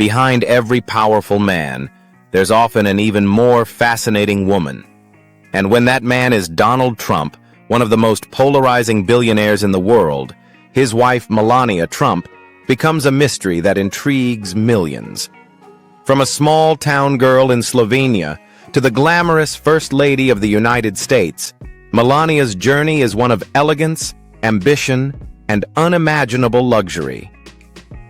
Behind every powerful man, there's often an even more fascinating woman. And when that man is Donald Trump, one of the most polarizing billionaires in the world, his wife Melania Trump becomes a mystery that intrigues millions. From a small-town girl in Slovenia to the glamorous First Lady of the United States, Melania's journey is one of elegance, ambition, and unimaginable luxury.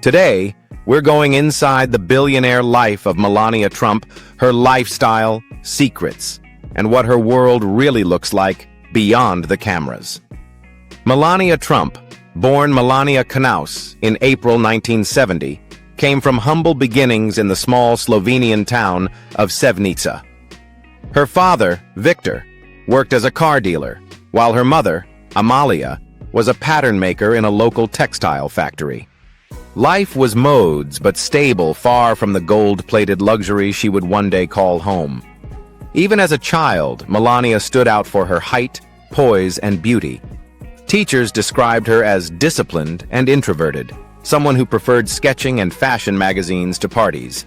Today, we're going inside the billionaire life of Melania Trump, her lifestyle, secrets, and what her world really looks like beyond the cameras. Melania Trump, born Melania Knaus in April 1970, came from humble beginnings in the small Slovenian town of Sevnica. Her father, Victor, worked as a car dealer, while her mother, Amalia, was a pattern maker in a local textile factory. Life was modes, but stable, far from the gold-plated luxury she would one day call home. Even as a child, Melania stood out for her height, poise, and beauty. Teachers described her as disciplined and introverted, someone who preferred sketching and fashion magazines to parties.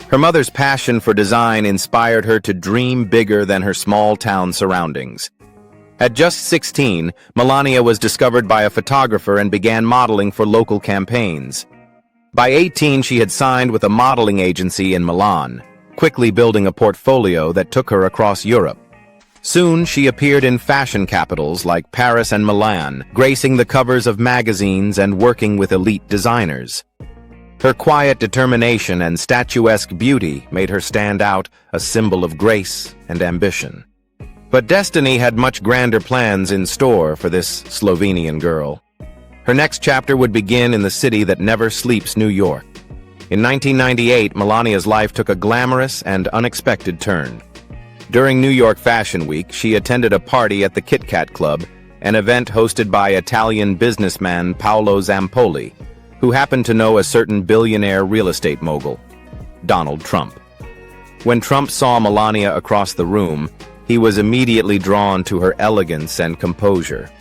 Her mother's passion for design inspired her to dream bigger than her small-town surroundings. At just 16, Melania was discovered by a photographer and began modeling for local campaigns. By 18, she had signed with a modeling agency in Milan, quickly building a portfolio that took her across Europe. Soon, she appeared in fashion capitals like Paris and Milan, gracing the covers of magazines and working with elite designers. Her quiet determination and statuesque beauty made her stand out, a symbol of grace and ambition. But destiny had much grander plans in store for this Slovenian girl. Her next chapter would begin in the city that never sleeps, New York. In 1998, Melania's life took a glamorous and unexpected turn. During New York Fashion Week, she attended a party at the Kit Kat Club, an event hosted by Italian businessman Paolo Zampoli, who happened to know a certain billionaire real estate mogul, Donald Trump. When Trump saw Melania across the room, he was immediately drawn to her elegance and composure.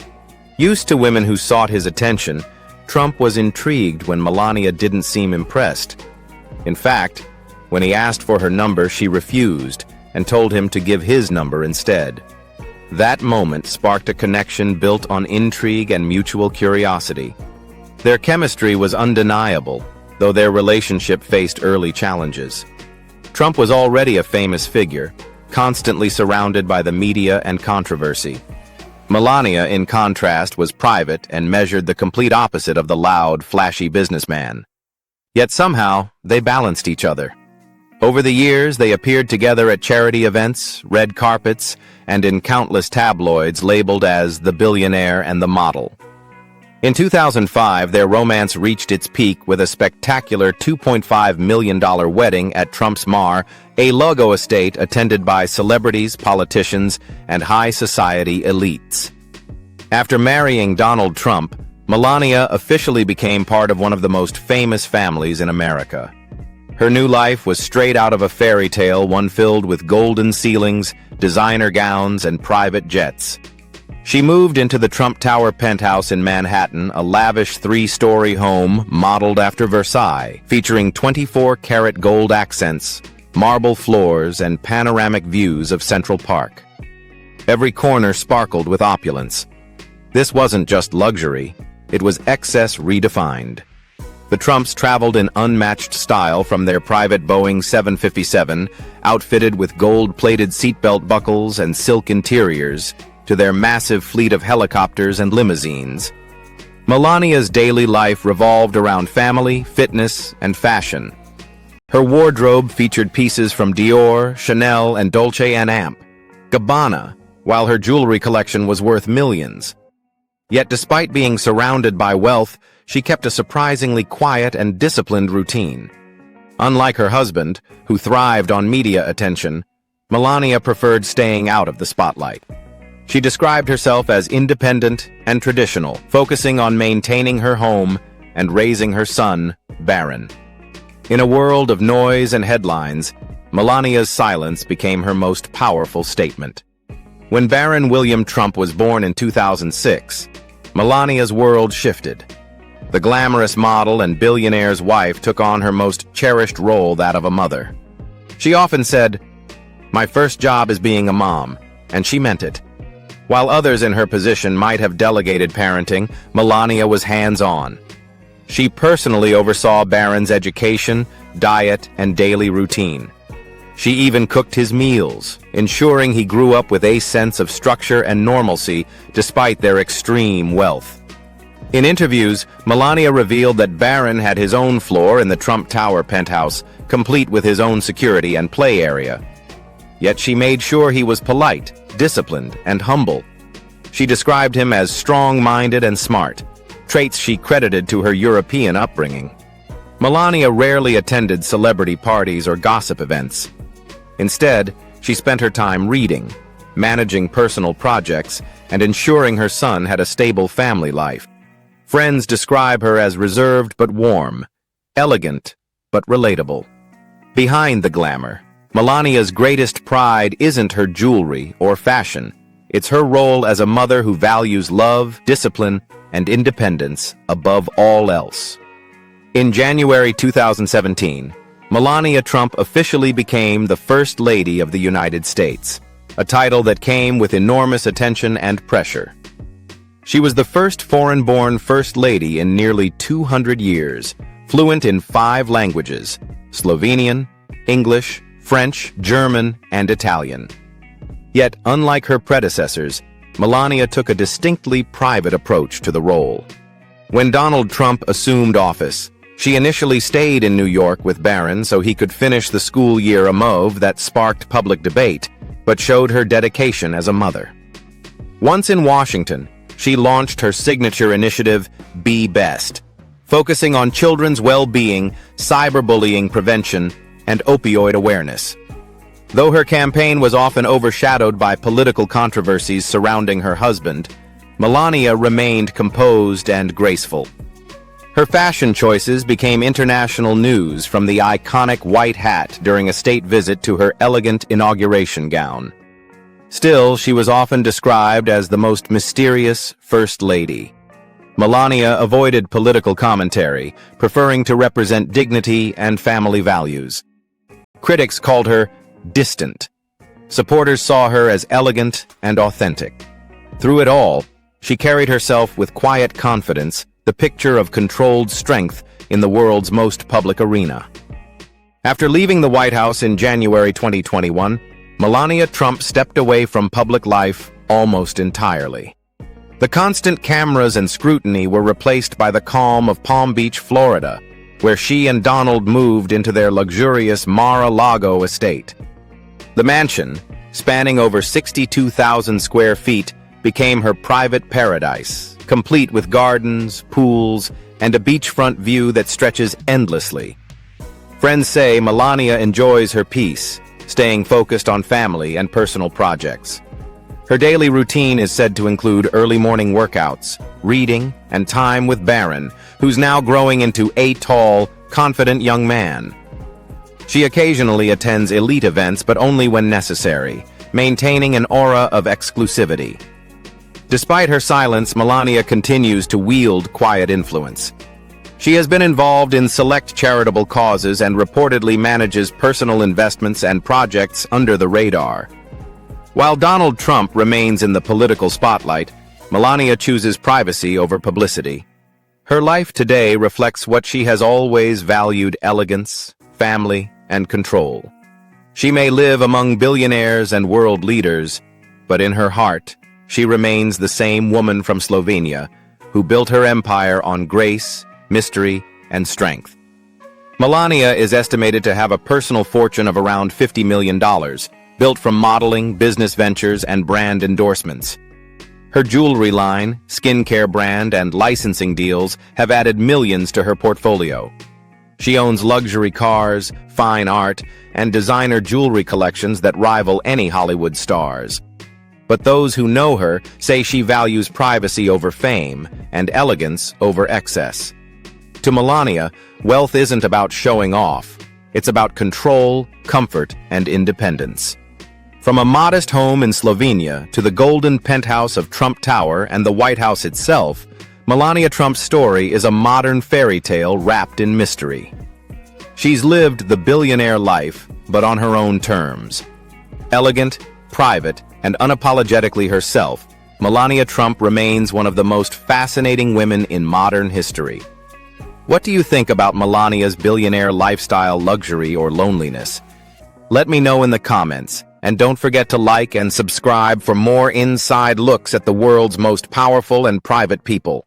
Used to women who sought his attention, Trump was intrigued when Melania didn't seem impressed. In fact, when he asked for her number, she refused and told him to give his number instead. That moment sparked a connection built on intrigue and mutual curiosity. Their chemistry was undeniable, though their relationship faced early challenges. Trump was already a famous figure, constantly surrounded by the media and controversy. Melania, in contrast, was private and measured the complete opposite of the loud, flashy businessman. Yet somehow, they balanced each other. Over the years, they appeared together at charity events, red carpets, and in countless tabloids labeled as the billionaire and the model. In 2005, their romance reached its peak with a spectacular $2.5 million wedding at Trump's Mar-a-Lago estate attended by celebrities, politicians, and high society elites. After marrying Donald Trump, Melania officially became part of one of the most famous families in America. Her new life was straight out of a fairy tale, one filled with golden ceilings, designer gowns, and private jets. She moved into the Trump Tower penthouse in Manhattan, a lavish 3-story home modeled after Versailles, featuring 24-karat gold accents, marble floors, and panoramic views of Central Park. Every corner sparkled with opulence. This wasn't just luxury, it was excess redefined. The Trumps traveled in unmatched style, from their private Boeing 757, outfitted with gold-plated seatbelt buckles and silk interiors, to their massive fleet of helicopters and limousines. Melania's daily life revolved around family, fitness, and fashion. Her wardrobe featured pieces from Dior, Chanel, and Dolce & Gabbana, while her jewelry collection was worth millions. Yet despite being surrounded by wealth, she kept a surprisingly quiet and disciplined routine. Unlike her husband, who thrived on media attention, Melania preferred staying out of the spotlight. She described herself as independent and traditional, focusing on maintaining her home and raising her son, Barron. In a world of noise and headlines, Melania's silence became her most powerful statement. When Baron William Trump was born in 2006, Melania's world shifted. The glamorous model and billionaire's wife took on her most cherished role, that of a mother. She often said, "My first job is being a mom," and she meant it. While others in her position might have delegated parenting, Melania was hands-on. She personally oversaw Barron's education, diet, and daily routine. She even cooked his meals, ensuring he grew up with a sense of structure and normalcy despite their extreme wealth. In interviews, Melania revealed that Barron had his own floor in the Trump Tower penthouse, complete with his own security and play area. Yet she made sure he was polite, disciplined, and humble. She described him as strong-minded and smart, traits she credited to her European upbringing. Melania rarely attended celebrity parties or gossip events. Instead, she spent her time reading, managing personal projects, and ensuring her son had a stable family life. Friends describe her as reserved but warm, elegant but relatable. Behind the glamour, Melania's greatest pride isn't her jewelry or fashion. It's her role as a mother who values love, discipline, and independence above all else. In January 2017, Melania Trump officially became the First Lady of the United States, a title that came with enormous attention and pressure. She was the first foreign-born First Lady in nearly 200 years, fluent in 5 languages: Slovenian, English, French, German, and Italian. Yet, unlike her predecessors, Melania took a distinctly private approach to the role. When Donald Trump assumed office, she initially stayed in New York with Barron so he could finish the school year, a move that sparked public debate, but showed her dedication as a mother. Once in Washington, she launched her signature initiative, Be Best, focusing on children's well-being, cyberbullying prevention, and opioid awareness. Though her campaign was often overshadowed by political controversies surrounding her husband, Melania remained composed and graceful. Her fashion choices became international news, from the iconic white hat during a state visit to her elegant inauguration gown. Still, she was often described as the most mysterious First Lady. Melania avoided political commentary, preferring to represent dignity and family values. Critics called her distant. Supporters saw her as elegant and authentic. Through it all, she carried herself with quiet confidence, the picture of controlled strength in the world's most public arena. After leaving the White House in January 2021, Melania Trump stepped away from public life almost entirely. The constant cameras and scrutiny were replaced by the calm of Palm Beach, Florida, where she and Donald moved into their luxurious Mar-a-Lago estate. The mansion, spanning over 62,000 square feet, became her private paradise, complete with gardens, pools, and a beachfront view that stretches endlessly. Friends say Melania enjoys her peace, staying focused on family and personal projects. Her daily routine is said to include early morning workouts, reading, and time with Barron, who's now growing into a tall, confident young man. She occasionally attends elite events, but only when necessary, maintaining an aura of exclusivity. Despite her silence, Melania continues to wield quiet influence. She has been involved in select charitable causes and reportedly manages personal investments and projects under the radar. While Donald Trump remains in the political spotlight, Melania chooses privacy over publicity. Her life today reflects what she has always valued: elegance, family, and control. She may live among billionaires and world leaders, but in her heart, she remains the same woman from Slovenia who built her empire on grace, mystery, and strength. Melania is estimated to have a personal fortune of around $50 million, built from modeling, business ventures, and brand endorsements. Her jewelry line, skincare brand, and licensing deals have added millions to her portfolio. She owns luxury cars, fine art, and designer jewelry collections that rival any Hollywood stars. But those who know her say she values privacy over fame and elegance over excess. To Melania, wealth isn't about showing off. It's about control, comfort, and independence. From a modest home in Slovenia to the golden penthouse of Trump Tower and the White House itself, Melania Trump's story is a modern fairy tale wrapped in mystery. She's lived the billionaire life, but on her own terms. Elegant, private, and unapologetically herself, Melania Trump remains one of the most fascinating women in modern history. What do you think about Melania's billionaire lifestyle, luxury, or loneliness? Let me know in the comments, and don't forget to like and subscribe for more inside looks at the world's most powerful and private people.